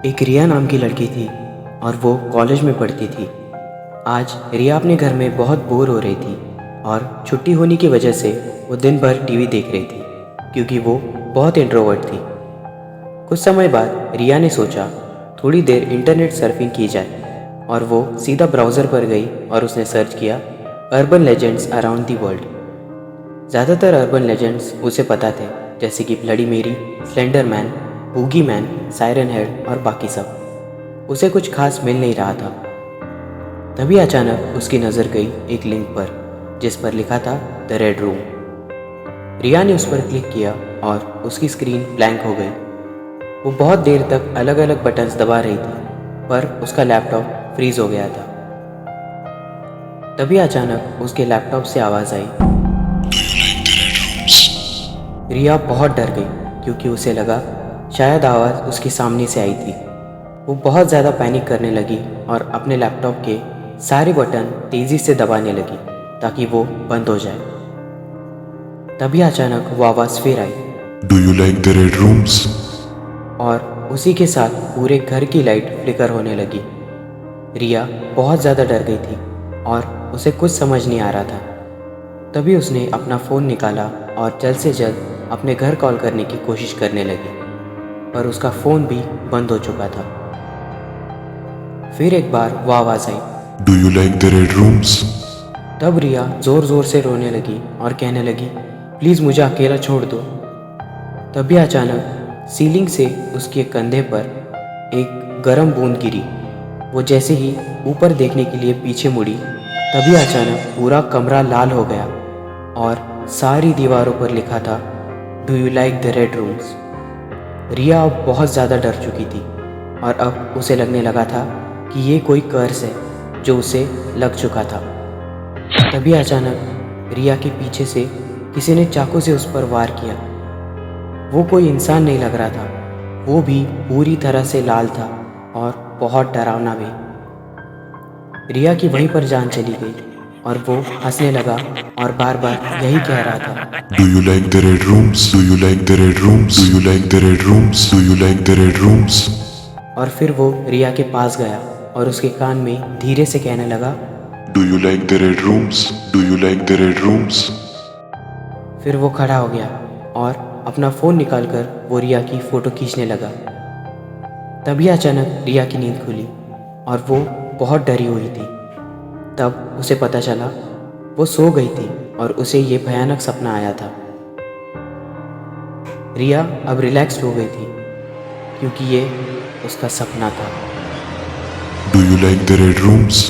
एक रिया नाम की लड़की थी और वो कॉलेज में पढ़ती थी। आज रिया अपने घर में बहुत बोर हो रही थी और छुट्टी होने की वजह से वो दिन भर टीवी देख रही थी क्योंकि वो बहुत इंट्रोवर्ट थी। कुछ समय बाद रिया ने सोचा थोड़ी देर इंटरनेट सर्फिंग की जाए और वो सीधा ब्राउज़र पर गई और उसने सर्च किया urban legends around the world. ज़्यादातर अर्बन लेजेंड्स उसे पता थे, जैसे कि ब्लडी मेरी, slender man, boogie man, siren head और बाकी सब। उसे कुछ खास मिल नहीं रहा था। तभी अचानक उसकी नज़र गई एक लिंक पर जिस पर लिखा था द रेड रूम। रिया ने उस पर क्लिक किया और उसकी स्क्रीन ब्लैंक हो गई। वो बहुत देर तक अलग अलग बटन्स दबा रही थी पर उसका लैपटॉप फ्रीज हो गया था। तभी अचानक उसके लैपटॉप से आवाज़ आई। रिया बहुत डर गई क्योंकि उसे लगा शायद आवाज़ उसके सामने से आई थी। वो बहुत ज़्यादा पैनिक करने लगी और अपने लैपटॉप के सारे बटन तेज़ी से दबाने लगी ताकि वो बंद हो जाए। तभी अचानक वो आवाज़ फिर आई। Do you like the red rooms? और उसी के साथ पूरे घर की लाइट फ्लिकर होने लगी। रिया बहुत ज़्यादा डर गई थी और उसे कुछ समझ नहीं आ रहा था। तभी उसने अपना फ़ोन निकाला और जल्द से जल्द अपने घर कॉल करने की कोशिश करने लगी, पर उसका फ़ोन भी बंद हो चुका था। फिर एक बार वो आवाज़ आई। Do you like the red rooms? तब रिया ज़ोर ज़ोर से रोने लगी और कहने लगी, प्लीज़ मुझे अकेला छोड़ दो। तभी अचानक सीलिंग से उसके कंधे पर एक गर्म बूंद गिरी। वो जैसे ही ऊपर देखने के लिए पीछे मुड़ी, तभी अचानक पूरा कमरा लाल हो गया और सारी दीवारों पर लिखा था do you like the red rooms. Riya अब बहुत ज़्यादा डर चुकी थी और अब उसे लगने लगा था कि ये कोई कर्स है जो उसे लग चुका था। तभी अचानक रिया के पीछे से किसी ने चाकू से उस पर वार किया। वो कोई इंसान नहीं लग रहा था, वो भी पूरी तरह से लाल था और बहुत डरावना भी। रिया की वहीं पर जान चली गई और वो हंसने लगा और बार बार यही कह रहा था। Do you like the red rooms? Do you like the red rooms? Do you like the red rooms? Do you like the red rooms? और फिर वो रिया के पास गया और उसके कान में धीरे से कहने लगा। Do you like the red rooms? Do you like the red rooms? फिर वो खड़ा हो गया और अपना फ़ोन निकालकर वो रिया की फ़ोटो खींचने लगा। तभी अचानक रिया की नींद खुली और वो बहुत डरी हुई थी। तब उसे पता चला वो सो गई थी और उसे ये भयानक सपना आया था। रिया अब रिलैक्स्ड हो गई थी क्योंकि ये उसका सपना था। Do you like the red rooms?